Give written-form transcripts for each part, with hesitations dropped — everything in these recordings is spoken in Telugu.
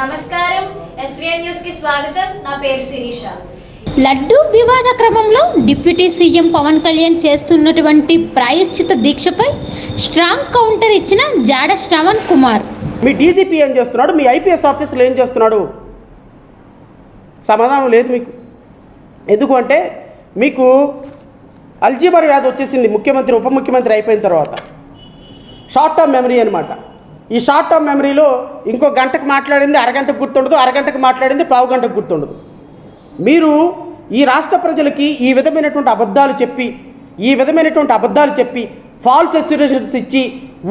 నమస్కారం, ఎస్వీఎన్ న్యూస్ కి స్వాగతం. నా పేరు శిరీష. లడ్డూ వివాద క్రమంలో డిప్యూటీ సీఎం పవన్ కళ్యాణ్ చేస్తున్నటువంటి ప్రాయశ్చిత దీక్షపై స్ట్రాంగ్ కౌంటర్ ఇచ్చిన జాడ శ్రవణ్ కుమార్. మీ డీజీపీ ఏం చేస్తున్నాడు, మీ ఐపీఎస్ ఆఫీసర్లు ఏం చేస్తున్నాడు? సమాధానం లేదు మీకు. ఎందుకు అంటే మీకు అల్జీమర్ వ్యాధి వచ్చేసింది ముఖ్యమంత్రి ఉప ముఖ్యమంత్రి అయిపోయిన తర్వాత. షార్ట్ టర్మ్ మెమరీ అనమాట. ఈ షార్ట్ టర్మ్ మెమరీలో ఇంకో గంటకు మాట్లాడింది అరగంటకు గుర్తుండదు, అరగంటకు మాట్లాడింది పావు గంటకు గుర్తుండదు. మీరు ఈ రాష్ట్ర ప్రజలకి ఈ విధమైనటువంటి అబద్ధాలు చెప్పి ఫాల్స్ అస్యూరెషన్స్ ఇచ్చి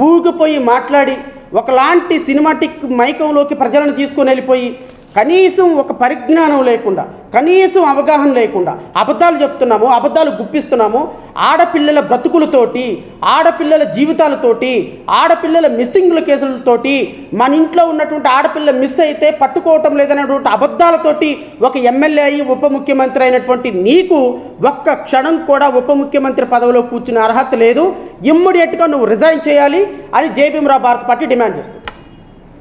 ఊగిపోయి మాట్లాడి ఒకలాంటి సినిమాటిక్ మైకంలోకి ప్రజలను తీసుకొని వెళ్ళిపోయి కనీసం ఒక పరిజ్ఞానం లేకుండా, కనీసం అవగాహన లేకుండా అబద్ధాలు చెప్తున్నాము, అబద్ధాలు గుప్పిస్తున్నాము. ఆడపిల్లల బ్రతుకులతోటి, ఆడపిల్లల జీవితాలతోటి, ఆడపిల్లల మిస్సింగ్ల కేసులతోటి, మన ఇంట్లో ఉన్నటువంటి ఆడపిల్ల మిస్ అయితే పట్టుకోవటం లేదనేటువంటి అబద్ధాలతోటి ఒక ఎమ్మెల్యే అయ్యి ఉప ముఖ్యమంత్రి అయినటువంటి నీకు ఒక్క క్షణం కూడా ఉప ముఖ్యమంత్రి పదవిలో కూర్చునే అర్హత లేదు. ఇమ్మీడియట్గా నువ్వు రిజైన్ చేయాలి అని జేబీఎంరావు భారత పార్టీ డిమాండ్ చేస్తుంది.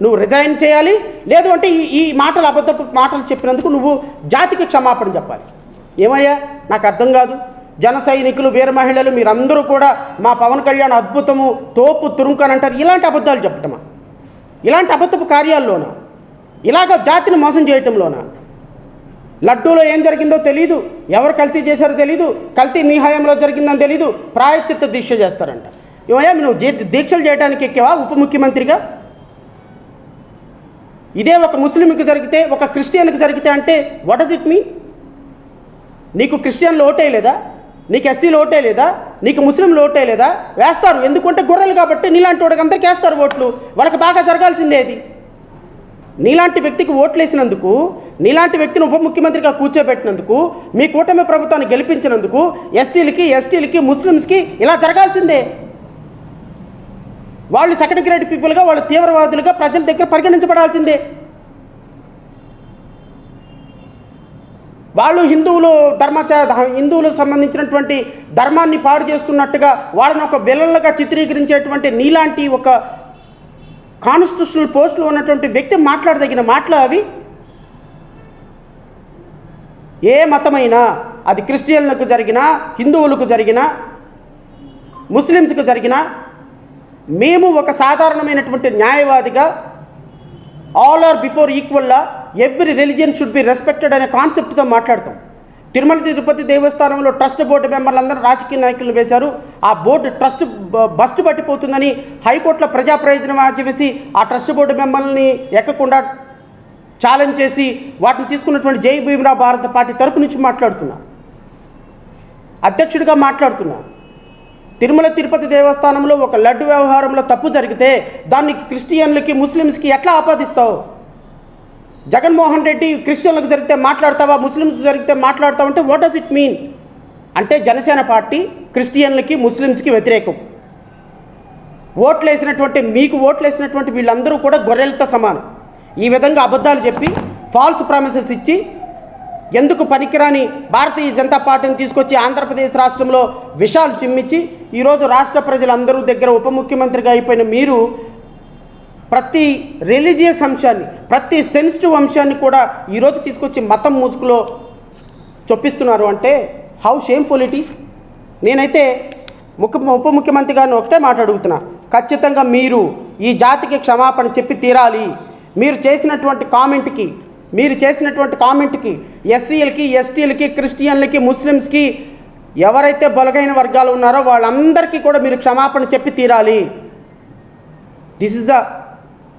నువ్వు రిజైన్ చేయాలి, లేదు అంటే ఈ అబద్ధపు మాటలు చెప్పినందుకు నువ్వు జాతికి క్షమాపణ చెప్పాలి. ఏమయ్యా నాకు అర్థం కాదు. జన సైనికులు, వీర మహిళలు మీరందరూ కూడా మా పవన్ కళ్యాణ్ అద్భుతము, తోపు, తురుంకు అని అంటారు. ఇలాంటి అబద్ధాలు చెప్పటమా? ఇలాంటి అబద్ధపు కార్యాల్లోనా? ఇలాగ జాతిని మోసం చేయటంలోనా? లడ్డూలో ఏం జరిగిందో తెలీదు, ఎవరు కల్తీ చేశారో తెలీదు, కల్తీ మీ హయాంలో జరిగిందని తెలీదు, ప్రాయశ్చిత్త దీక్ష చేస్తారంట. ఏమయ్యా నువ్వు దీక్షలు చేయడానికి ఎక్కేవా ఉప ముఖ్యమంత్రిగా? ఇదే ఒక ముస్లింకి జరిగితే, ఒక క్రిస్టియన్కి జరిగితే అంటే వాట్ డస్ ఇట్ మీన్? నీకు క్రిస్టియన్లు ఓటేయలేదా? నీకు ఎస్సీలు ఓటేయలేదా? నీకు ముస్లింలు ఓటేయలేదా? వేస్తారు. ఎందుకంటే గొర్రెలు కాబట్టి నీలాంటి వాడికి అందరికీ వేస్తారు ఓట్లు. వాళ్ళకి బాగా జరగాల్సిందే అది. నీలాంటి వ్యక్తికి ఓట్లు వేసినందుకు, నీలాంటి వ్యక్తిని ఉప ముఖ్యమంత్రిగా కూర్చోబెట్టినందుకు, మీ కూటమి ప్రభుత్వాన్ని గెలిపించినందుకు ఎస్సీలకి, ఎస్టీలకి, ముస్లిమ్స్కి ఇలా జరగాల్సిందే. వాళ్ళు సెకండ్ గ్రేడ్ పీపుల్గా, వాళ్ళు తీవ్రవాదులుగా ప్రజల దగ్గర పరిగణించబడాల్సిందే. వాళ్ళు హిందువులకు సంబంధించినటువంటి ధర్మాన్ని పాడు చేస్తున్నట్టుగా వాళ్ళని ఒక విలన్లుగా చిత్రీకరించేటువంటి నీలాంటి ఒక కాన్స్టిట్యూషనల్ పోస్టులో ఉన్నటువంటి వ్యక్తి మాట్లాడదగిన మాటలు అవి. ఏ మతమైనా, అది క్రిస్టియన్లకు జరిగినా, హిందువులకు జరిగినా, ముస్లిమ్స్కి జరిగినా, మేము ఒక సాధారణమైనటువంటి న్యాయవాదిగా ఆల్ ఆర్ బిఫోర్ ఈక్వల్లా every religion should be respected అనే కాన్సెప్ట్తో మాట్లాడతాం. తిరుమల తిరుపతి దేవస్థానంలో ట్రస్ట్ బోర్డు మెంబర్లందరూ రాజకీయ నాయకులు వేశారు. ఆ బోర్డు ట్రస్ట్ బస్టు పట్టిపోతుందని హైకోర్టులో ప్రజా ప్రయోజనం ఆర్జవేసి ఆ ట్రస్ట్ బోర్డు మెంబర్లని ఎక్కకుండా ఛాలెంజ్ చేసి వాటిని తీసుకున్నటువంటి జేబీఎంరావు భారత పార్టీ తరపు నుంచి మాట్లాడుతున్నా, అధ్యక్షుడిగా మాట్లాడుతున్నా. తిరుమల తిరుపతి దేవస్థానంలో ఒక లడ్డు వ్యవహారంలో తప్పు జరిగితే దాన్ని క్రిస్టియన్లకి, ముస్లిమ్స్కి ఎట్లా ఆపాదిస్తావు? జగన్మోహన్ రెడ్డి క్రిస్టియన్లకు జరిగితే మాట్లాడతావా, ముస్లిమ్స్కి జరిగితే మాట్లాడతావు అంటే వాట్ డస్ ఇట్ మీన్? అంటే జనసేన పార్టీ క్రిస్టియన్లకి, ముస్లిమ్స్కి వ్యతిరేకం. మీకు ఓట్లేసినటువంటి వీళ్ళందరూ కూడా గొర్రెలతో సమానం. ఈ విధంగా అబద్ధాలు చెప్పి ఫాల్స్ ప్రామిసెస్ ఇచ్చి ఎందుకు పనికిరాని భారతీయ జనతా పార్టీని తీసుకొచ్చి ఆంధ్రప్రదేశ్ రాష్ట్రంలో విషాలు చిమ్మించి ఈరోజు రాష్ట్ర ప్రజలందరూ దగ్గర ఉప ముఖ్యమంత్రిగా అయిపోయిన మీరు ప్రతి రిలీజియస్ అంశాన్ని, ప్రతి సెన్సిటివ్ అంశాన్ని కూడా ఈరోజు తీసుకొచ్చి మతం ముసుగులో చొప్పిస్తున్నారు అంటే హౌ షేమ్ఫుల్ ఇట్ ఈస్. నేనైతే ఉప ముఖ్యమంత్రి గారిని ఒకటే మాట అడుగుతున్నా, ఖచ్చితంగా మీరు ఈ జాతికి క్షమాపణ చెప్పి తీరాలి. మీరు చేసినటువంటి కామెంట్కి ఎస్సీలకి, ఎస్టీలకి, క్రిస్టియన్లకి, ముస్లిమ్స్కి, ఎవరైతే బలగైన వర్గాలు ఉన్నారో వాళ్ళందరికీ కూడా మీరు క్షమాపణ చెప్పి తీరాలి.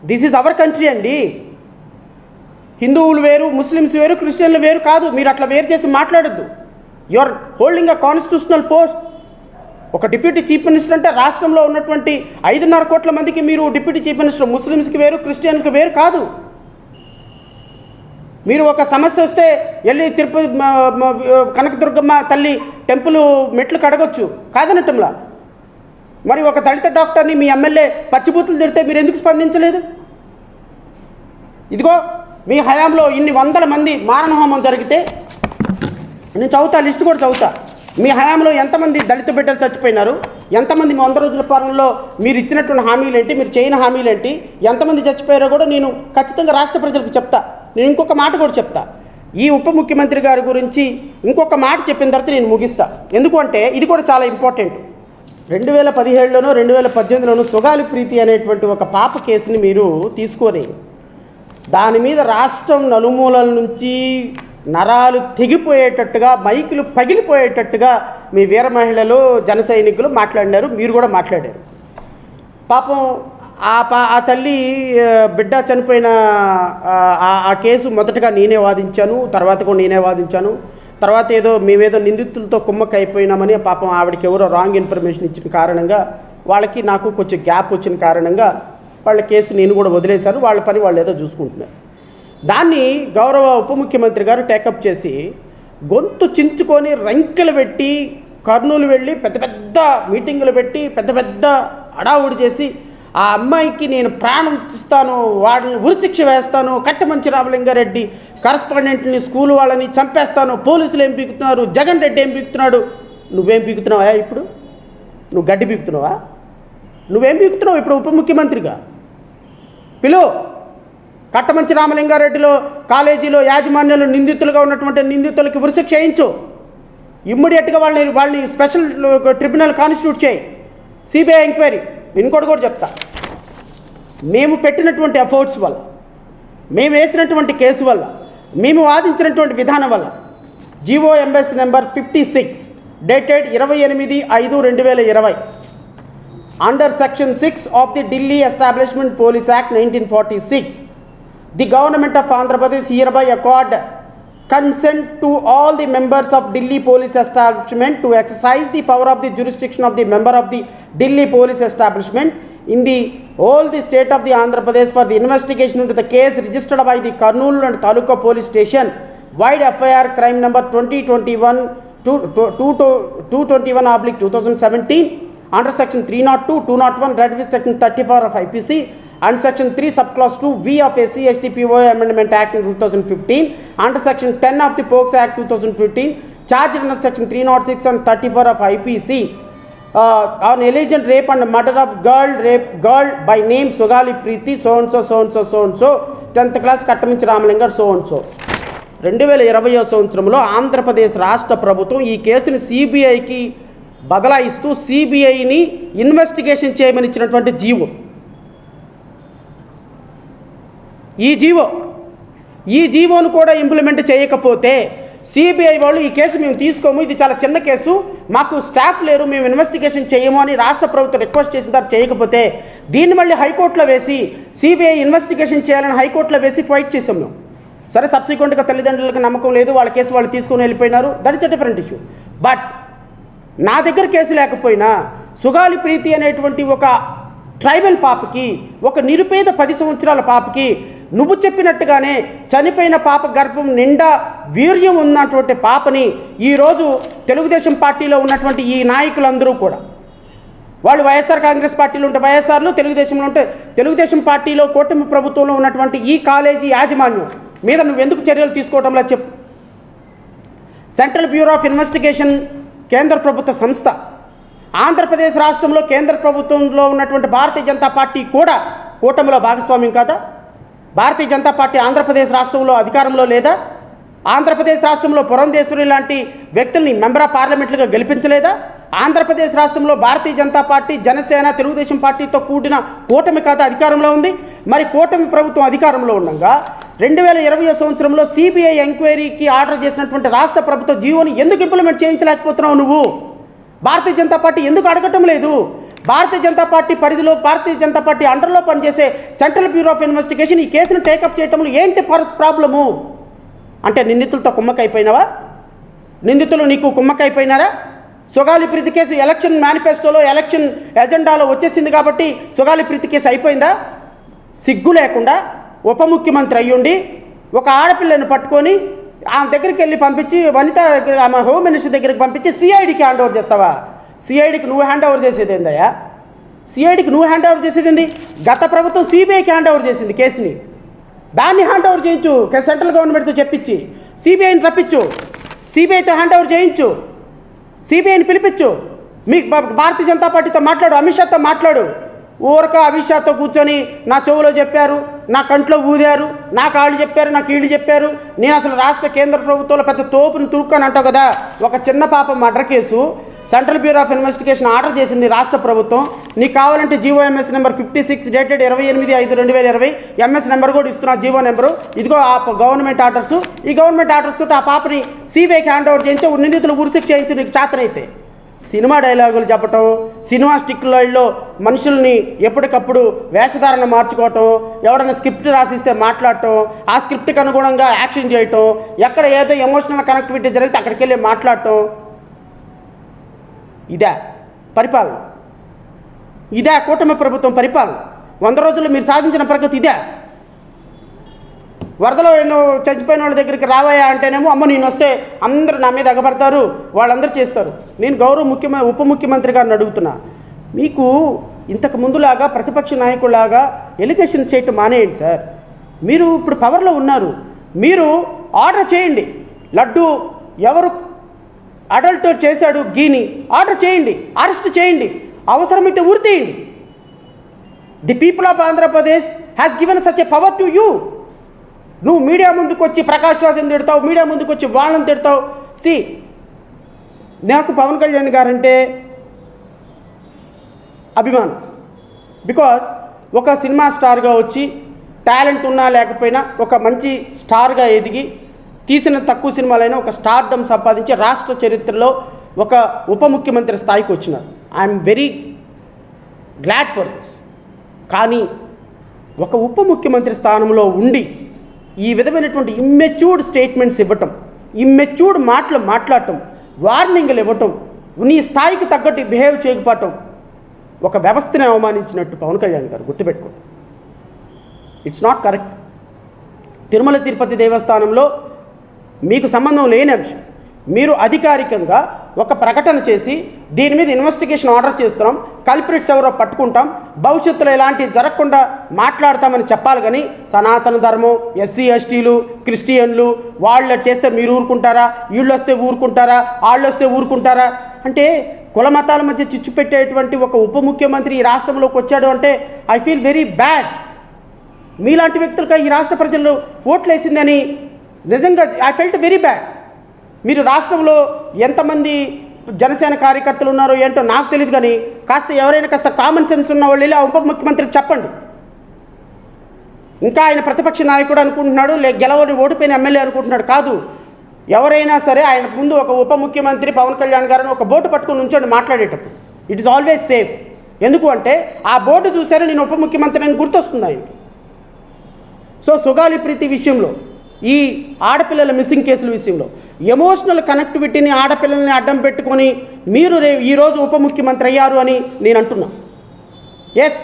దిస్ ఈజ్ అవర్ కంట్రీ అండి. హిందువులు వేరు, ముస్లిమ్స్ వేరు, క్రిస్టియన్లు వేరు కాదు. మీరు అట్లా వేరు చేసి మాట్లాడొద్దు. You are holding a constitutional post. ఒక డిప్యూటీ చీఫ్ మినిస్టర్ అంటే రాష్ట్రంలో ఉన్నటువంటి 5.5 కోట్ల మందికి మీరు డిప్యూటీ చీఫ్ మినిస్టర్. ముస్లిమ్స్కి వేరు, క్రిస్టియన్కి వేరు కాదు. మీరు ఒక సమస్య వస్తే వెళ్ళి తిరుపతి కనకదుర్గమ్మ తల్లి టెంపుల్ మెట్లు కడగొచ్చు, కాదనటంలా. మరి ఒక దళిత డాక్టర్ని మీ ఎమ్మెల్యే పచ్చిబూతులు తిడితే మీరు ఎందుకు స్పందించలేదు? ఇదిగో మీ హయాంలో ఇన్ని వందల మంది మారణహోమం జరిగితే నేను చదువుతా, లిస్టు కూడా చదువుతా. మీ హయాంలో ఎంతమంది దళిత బిడ్డలు చచ్చిపోయినారు, ఎంతమంది 100 రోజుల పాలనలో మీరు ఇచ్చినటువంటి హామీలు ఏంటి, మీరు చేయని హామీలు ఏంటి, ఎంతమంది చచ్చిపోయారో కూడా నేను ఖచ్చితంగా రాష్ట్ర ప్రజలకు చెప్తా. నేను ఇంకొక మాట కూడా చెప్తా. ఈ ఉప ముఖ్యమంత్రి గారి గురించి ఇంకొక మాట చెప్పిన తర్వాత నేను ముగిస్తా. ఎందుకంటే ఇది కూడా చాలా ఇంపార్టెంట్. 2017లోనో 2018లోనో సుగాలి ప్రీతి అనేటువంటి ఒక పాప కేసుని మీరు తీసుకొని దాని మీద రాష్ట్రం నలుమూలల నుంచి నరాలు తెగిపోయేటట్టుగా, మైకులు పగిలిపోయేటట్టుగా మీ వీర మహిళలు, జన సైనికులు మాట్లాడినారు. మీరు కూడా మాట్లాడారు. పాపం ఆ తల్లి బిడ్డ చనిపోయిన ఆ కేసు మొదటగా నేనే వాదించాను, తర్వాత కూడా నేనే వాదించాను. తర్వాత మేమేదో నిందితులతో కుమ్మక్క అయిపోయినామని పాపం ఆవిడకి ఎవరో రాంగ్ ఇన్ఫర్మేషన్ ఇచ్చిన కారణంగా వాళ్ళకి నాకు కొంచెం గ్యాప్ వచ్చిన కారణంగా వాళ్ళ కేసు నేను కూడా వదిలేశాను. వాళ్ళ పని వాళ్ళు ఏదో చూసుకుంటున్నారు. దాన్ని గౌరవ ఉప ముఖ్యమంత్రి గారు టేకప్ చేసి గొంతు చించుకొని రంకెలు పెట్టి కర్నూలు వెళ్ళి పెద్ద పెద్ద మీటింగులు పెట్టి పెద్ద పెద్ద అడావుడి చేసి ఆ అమ్మాయికి నేను ప్రాణం ఇస్తాను, వాళ్ళని ఉరిశిక్ష వేస్తాను, కట్టమంచి రామలింగారెడ్డి కరస్పాండెంట్ని స్కూల్ వాళ్ళని చంపేస్తాను, పోలీసులు ఏం పీకుతున్నారు, జగన్ రెడ్డి ఏం పీకుతున్నాడు, నువ్వేం పీకుతున్నావా? ఇప్పుడు నువ్వు గడ్డి పీకుతున్నావా? నువ్వేం పీకుతున్నావు ఇప్పుడు ఉప ముఖ్యమంత్రిగా? పిలు కట్టమంచి రామలింగారెడ్డిలో కాలేజీలో యాజమాన్యంలో నిందితులుగా ఉన్నటువంటి నిందితులకి ఉరిశిక్ష చేయించు. ఇమ్మీడియట్గా వాళ్ళని స్పెషల్ ట్రిబ్యునల్ కాన్స్టిట్యూట్ చేయి, సిబిఐ ఎంక్వైరీ. ఇంకోటి కూడా చెప్తా, మేము పెట్టినటువంటి ఎఫర్ట్స్ వల్ల, మేము వేసినటువంటి కేసు వల్ల, మేము వాదించినటువంటి విధానం వల్ల GOMS number 56 dated 28/5/2020 under section 6 of the Delhi establishment police act 1946 the government of Andhra Pradesh hereby accord consent to all the members of Delhi police establishment to exercise the power of the jurisdiction of the member of the Delhi police establishment in the whole the state of the Andhra Pradesh for the investigation into the case registered by the Kurnool and Taluka police station wide FIR crime number 221/2017 under section 302, 201 read with section 34 of IPC and section 3 subclause 2V of SC/ST/POA Amendment Act 2015 under section 10 of the POCSO Act 2015 charged under section 306 and 34 of IPC on alleged rape and murder of girl by name Sugali Preeti so and so 10th class కట్టమించి Ramalingar so and so. 2020 సంవత్సరంలో ఆంధ్రప్రదేశ్ రాష్ట్ర ప్రభుత్వం ఈ కేసుని సిబిఐకి బదలాయిస్తూ సిబిఐని ఇన్వెస్టిగేషన్ చేయమని ఇచ్చినటువంటి జీవో. ఈ జీవోను కూడా ఇంప్లిమెంట్ చేయకపోతే సిబిఐ వాళ్ళు ఈ కేసు మేము తీసుకోము, ఇది చాలా చిన్న కేసు, మాకు స్టాఫ్ లేరు, మేము ఇన్వెస్టిగేషన్ చేయము అని రాష్ట్ర ప్రభుత్వం రిక్వెస్ట్ చేసిన తర్వాత చేయకపోతే దీన్ని మళ్ళీ హైకోర్టులో వేసి సిబిఐ ఇన్వెస్టిగేషన్ చేయాలని హైకోర్టులో వేసి ఫైట్ చేసాం మేము. సరే, సబ్సిక్వెంట్గా తల్లిదండ్రులకు నమ్మకం లేదు, వాళ్ళ కేసు వాళ్ళు తీసుకొని వెళ్ళిపోయినారు, that is a different issue. But నా దగ్గర కేసు లేకపోయినా సుగాలి ప్రీతి అనేటువంటి ఒక ట్రైబల్ పాపకి, ఒక నిరుపేద 10 సంవత్సరాల పాపకి నువ్వు చెప్పినట్టుగానే చనిపోయిన పాప గర్భం నిండా వీర్యం ఉన్నటువంటి పాపని ఈరోజు తెలుగుదేశం పార్టీలో ఉన్నటువంటి ఈ నాయకులందరూ కూడా, వాళ్ళు వైఎస్ఆర్ కాంగ్రెస్ పార్టీలో ఉంటే వైఎస్ఆర్లు, తెలుగుదేశంలో ఉంటే తెలుగుదేశం పార్టీలో కూటమి ప్రభుత్వంలో ఉన్నటువంటి ఈ కాలేజీ యాజమాన్యం మీద నువ్వెందుకు చర్యలు తీసుకోవటంలా చెప్పు. సెంట్రల్ బ్యూరో ఆఫ్ ఇన్వెస్టిగేషన్ కేంద్ర ప్రభుత్వ సంస్థ, ఆంధ్రప్రదేశ్ రాష్ట్రంలో కేంద్ర ప్రభుత్వంలో ఉన్నటువంటి భారతీయ జనతా పార్టీ కూడా కూటమిలో భాగస్వామ్యం కాదా? భారతీయ జనతా పార్టీ ఆంధ్రప్రదేశ్ రాష్ట్రంలో అధికారంలో లేదా? ఆంధ్రప్రదేశ్ రాష్ట్రంలో పురంధేశ్వరి లాంటి వ్యక్తుల్ని మెంబర్ ఆఫ్ పార్లమెంట్లుగా గెలిపించలేదా? ఆంధ్రప్రదేశ్ రాష్ట్రంలో భారతీయ జనతా పార్టీ, జనసేన, తెలుగుదేశం పార్టీతో కూడిన కూటమి కాదా అధికారంలో ఉంది? మరి కూటమి ప్రభుత్వం అధికారంలో ఉండగా 2020 సంవత్సరంలో సిబిఐ ఎంక్వైరీకి ఆర్డర్ చేసినటువంటి రాష్ట్ర ప్రభుత్వ జీవోని ఎందుకు ఇంప్లిమెంట్ చేయించలేకపోతున్నావు నువ్వు? భారతీయ జనతా పార్టీ ఎందుకు అడగటం లేదు? భారతీయ జనతా పార్టీ పరిధిలో, భారతీయ జనతా పార్టీ అండర్లో పనిచేసే సెంట్రల్ బ్యూరో ఆఫ్ ఇన్వెస్టిగేషన్ ఈ కేసును టేకప్ చేయటంలో ఏంటి ప్రాబ్లము? అంటే నిందితులతో కుమ్మక్కైపోయినావా? నిందితులు నీకు కుమ్మక్కైపోయినారా? సుగాలి ప్రీతి కేసు ఎలక్షన్ మేనిఫెస్టోలో, ఎలక్షన్ ఎజెండాలో వచ్చేసింది కాబట్టి సుగాలి ప్రీతి కేసు అయిపోయిందా? సిగ్గు లేకుండా ఉప ముఖ్యమంత్రి అయ్యుండి ఒక ఆడపిల్లను పట్టుకొని ఆమె దగ్గరికి వెళ్ళి పంపించి, వనిత ఆమె హోమ్ మినిస్టర్ దగ్గరికి పంపించి సిఐడికి హ్యాండ్ ఓవర్ చేస్తావా? సిఐడికి నువ్వు హ్యాండ్ ఓవర్ చేసేది ఏందయ్యా? సిఐడికి నువ్వు హ్యాండ్ ఓవర్ చేసేది? గత ప్రభుత్వం సిబిఐకి హ్యాండ్ ఓవర్ చేసింది కేసుని. దాన్ని హ్యాండ్ ఓవర్ చేయించు, సెంట్రల్ గవర్నమెంట్తో చెప్పించి సిబిఐని రప్పించు, సిబిఐతో హ్యాండ్ ఓవర్ చేయించు, సిబిఐని పిలిపించు. మీ భారతీయ జనతా పార్టీతో మాట్లాడు, అమిత్ షాతో మాట్లాడు. ఊరక అమిత్ షాతో కూర్చొని నా చెవులో చెప్పారు, నా కంట్లో ఊదారు, నాకు వాళ్ళు చెప్పారు, నాకు వీళ్ళు చెప్పారు, నేను అసలు రాష్ట్ర కేంద్ర ప్రభుత్వంలో పెద్ద తోపుని తురుక్కొని అంటావు కదా. ఒక చిన్న పాప murder case central bureau of investigation order చేసింది రాష్ట్ర ప్రభుత్వం. నీకు కావాలంటే GOMS number 56 dated 28/5/2020 MS number కూడా ఇస్తున్నా, జీవో నెంబరు. ఇదిగో ఆ గవర్నమెంట్ ఆర్డర్స్. ఈ గవర్నమెంట్ ఆర్డర్స్ తోటి ఆ పాపని సిబిఐకి హ్యాండ్ ఓవర్ చేయించి నిందితులు ఉరిశిక్ష చేయించి నీకు చేతనైతే సినిమా డైలాగులు చెప్పటం, సినిమా స్టిక్లలో మనుషుల్ని ఎప్పటికప్పుడు వేషధారణ మార్చుకోవటం, ఎవరైనా స్క్రిప్ట్ రాసిస్తే మాట్లాడటం, ఆ స్క్రిప్ట్కి అనుగుణంగా యాక్షన్ చేయటం, ఎక్కడ ఏదో ఎమోషనల్ కనెక్టివిటీ జరిగితే అక్కడికి వెళ్ళి మాట్లాడటం. ఇదే పరిపాలన, ఇదే కూటమి ప్రభుత్వం పరిపాలన. 100 రోజుల్లో మీరు సాధించిన ప్రగతి ఇదే. వరదలో ఎన్నో చచ్చిపోయిన వాళ్ళ దగ్గరికి రావాయా అంటేనేమో అమ్మ నేను వస్తే అందరూ నా మీద ఎగబడతారు, వాళ్ళందరూ చేస్తారు. నేను ఉప ముఖ్యమంత్రి గారిని అడుగుతున్నా, మీకు ఇంతకు ముందులాగా ప్రతిపక్ష నాయకులాగా ఎలిగేషన్ చేయటం మానేయండి సార్. మీరు ఇప్పుడు పవర్లో ఉన్నారు, మీరు ఆర్డర్ చేయండి. లడ్డు ఎవరు అడల్ట్ చేశాడు గీని ఆర్డర్ చేయండి, అరెస్ట్ చేయండి, అవసరమైతే ఉరి తీయండి. The people of Andhra Pradesh has given such a power to you. నువ్వు మీడియా ముందుకు వచ్చి ప్రకాష్ రాజుని తిడతావు, మీడియా ముందుకు వచ్చి వాళ్ళని తిడతావు. నాకు పవన్ కళ్యాణ్ గారంటే అభిమానం. బికాస్ ఒక సినిమా స్టార్గా వచ్చి టాలెంట్ ఉన్నా లేకపోయినా ఒక మంచి స్టార్గా ఎదిగి తీసిన తక్కువ సినిమాలైనా ఒక స్టార్డమ్ సంపాదించి రాష్ట్ర చరిత్రలో ఒక ఉప ముఖ్యమంత్రి స్థాయికి వచ్చినారు. I'm very glad for this. కానీ ఒక ఉప ముఖ్యమంత్రి స్థానంలో ఉండి ఈ విధమైనటువంటి ఇమ్మెచ్యూర్డ్ స్టేట్మెంట్స్ ఇవ్వటం, ఇమ్మెచ్యూర్డ్ మాటలు మాట్లాడటం, వార్నింగ్లు ఇవ్వటం, నీ స్థాయికి తగ్గట్టు బిహేవ్ చేయకపోవటం ఒక వ్యవస్థని అవమానించినట్టు పవన్ కళ్యాణ్ గారు గుర్తుపెట్టుకోండి. It's not correct. Tirumala Tirupati దేవస్థానంలో మీకు సంబంధం లేని అంశం మీరు అధికారికంగా ఒక ప్రకటన చేసి దీని మీద ఇన్వెస్టిగేషన్ ఆర్డర్ చేస్తున్నాం, కల్ప్రిట్స్ ఎవరో పట్టుకుంటాం, భవిష్యత్తులో ఇలాంటివి జరగకుండా మాట్లాడతామని చెప్పాలి. కానీ సనాతన ధర్మం, ఎస్సీ ఎస్టీలు, క్రిస్టియన్లు వాళ్ళు చేస్తే మీరు ఊరుకుంటారా, వీళ్ళు వస్తే ఊరుకుంటారా, వాళ్ళు వస్తే ఊరుకుంటారా అంటే కుల మతాల మధ్య చిచ్చు పెట్టేటువంటి ఒక ఉప ముఖ్యమంత్రి ఈ రాష్ట్రంలోకి వచ్చాడు అంటే ఐ ఫీల్ వెరీ బ్యాడ్. మీలాంటి వ్యక్తులుగా ఈ రాష్ట్ర ప్రజలు ఓట్లు వేసిందని నిజంగా ఐ ఫెల్ట్ వెరీ బ్యాడ్. మీరు రాష్ట్రంలో ఎంతమంది జనసేన కార్యకర్తలు ఉన్నారో ఏంటో నాకు తెలియదు, కానీ ఎవరైనా కాస్త కామన్ సెన్స్ ఉన్న వాళ్ళు వెళ్ళి ఆ ఉప ముఖ్యమంత్రికి చెప్పండి. ఇంకా ఆయన ప్రతిపక్ష నాయకుడు అనుకుంటున్నాడు, గెలవని ఓడిపోయిన ఎమ్మెల్యే అనుకుంటున్నాడు. కాదు, ఎవరైనా సరే ఆయన ముందు ఒక ఉప ముఖ్యమంత్రి పవన్ కళ్యాణ్ గారిని ఒక బోర్డు పట్టుకుని ఉంచండి మాట్లాడేటప్పుడు. It is always safe. ఎందుకు అంటే ఆ బోర్డు చూసారే నేను ఉప ముఖ్యమంత్రి అని గుర్తొస్తుంది ఆయనకి. సో సుగాలి ప్రీతి విషయంలో, ఈ ఆడపిల్లల మిస్సింగ్ కేసుల విషయంలో ఎమోషనల్ కనెక్టివిటీని ఆడపిల్లల్ని అడ్డం పెట్టుకొని మీరు ఈరోజు ఉప ముఖ్యమంత్రి అయ్యారు అని నేను అంటున్నా. ఎస్,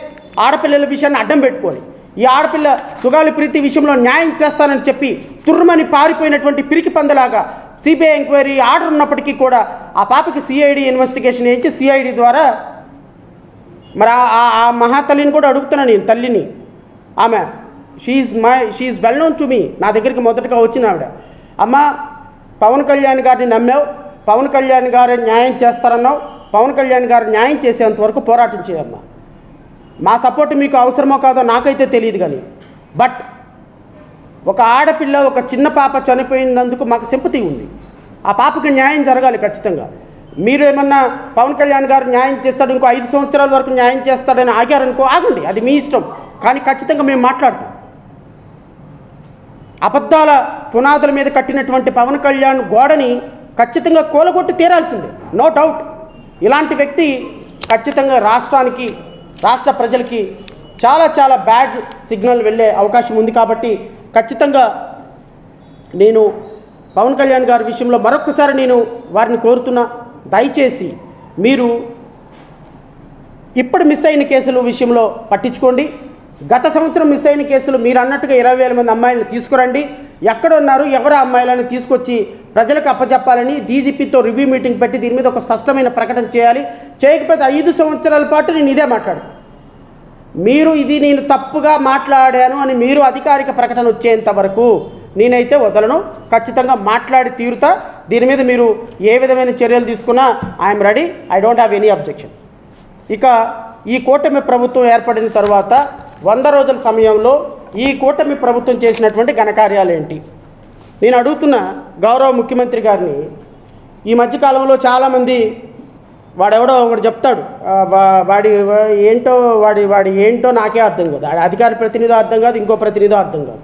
ఆడపిల్లల విషయాన్ని అడ్డం పెట్టుకొని ఈ ఆడపిల్ల సుగాలి ప్రీతి విషయంలో న్యాయం చేస్తానని చెప్పి తుర్రమని పారిపోయినటువంటి పిరికి పందలాగా సిబిఐ ఎంక్వైరీ ఆర్డర్ ఉన్నప్పటికీ కూడా ఆ పాపకి సిఐడి ఇన్వెస్టిగేషన్ చేయించి సిఐడి ద్వారా మరి ఆ మహాతల్లిని కూడా అడుగుతున్నాను నేను, తల్లిని. ఆమె she well known to me. నా దగ్గరికి మొదటగా వచ్చిన ఆవిడ, అమ్మ పవన్ కళ్యాణ్ గారిని నమ్మావు, పవన్ కళ్యాణ్ గారు న్యాయం చేస్తారన్నావు, పవన్ కళ్యాణ్ గారు న్యాయం చేసేంత వరకు పోరాటం చేయమ్మా. మా సపోర్ట్ మీకు అవసరమో కాదో నాకైతే తెలియదు, కానీ బట్ ఒక ఆడపిల్ల, ఒక చిన్న పాప చనిపోయినందుకు మాకు సింపతి ఉంది. ఆ పాపకి న్యాయం జరగాలి ఖచ్చితంగా. మీరు ఏమన్నా పవన్ కళ్యాణ్ గారు న్యాయం చేస్తాడు, ఇంకో 5 సంవత్సరాల వరకు న్యాయం చేస్తాడని ఆగారనుకో, ఆగండి, అది మీ ఇష్టం. కానీ ఖచ్చితంగా మేము మాట్లాడతాం. అబద్ధాల పునాదుల మీద కట్టినటువంటి పవన్ కళ్యాణ్ గోడని ఖచ్చితంగా కూలగొట్టి తీరాల్సిందే, నో డౌట్. ఇలాంటి వ్యక్తి ఖచ్చితంగా రాష్ట్రానికి, రాష్ట్ర ప్రజలకి చాలా చాలా బ్యాడ్ సిగ్నల్ వెళ్ళే అవకాశం ఉంది. కాబట్టి ఖచ్చితంగా నేను పవన్ కళ్యాణ్ గారి విషయంలో మరొకసారి నేను వారిని కోరుతున్నా, దయచేసి మీరు ఇప్పుడు మిస్ అయిన కేసుల విషయంలో పట్టించుకోండి. గత సంవత్సరం మిస్ అయిన కేసులు మీరు అన్నట్టుగా 20,000 మంది అమ్మాయిలను తీసుకురండి. ఎక్కడున్నారు, ఎవరు అమ్మాయిలను తీసుకొచ్చి ప్రజలకు అప్పచెప్పాలని డీజీపీతో రివ్యూ మీటింగ్ పెట్టి దీని మీద ఒక స్పష్టమైన ప్రకటన చేయాలి. చేయకపోతే 5 సంవత్సరాల పాటు నేను ఇదే మాట్లాడతాను. మీరు ఇది నేను తప్పుగా మాట్లాడాను అని మీరు అధికారిక ప్రకటన వచ్చేంత వరకు నేనైతే వదలను, ఖచ్చితంగా మాట్లాడి తీరుతా. దీని మీద మీరు ఏ విధమైన చర్యలు తీసుకున్నా I'm ready, I don't have any objection. ఇక ఈ కూటమి ప్రభుత్వం ఏర్పడిన తర్వాత 100 రోజుల సమయంలో ఈ కూటమి ప్రభుత్వం చేసినటువంటి ఘనకార్యాలు ఏంటి? నేను అడుగుతున్న గౌరవ ముఖ్యమంత్రి గారిని, ఈ మధ్యకాలంలో చాలామంది వాడెవడో ఒకటి చెప్తాడు, వాడి ఏంటో నాకే అర్థం కాదు, అధికార ప్రతినిధి అర్థం కాదు, ఇంకో ప్రతినిధి అర్థం కాదు.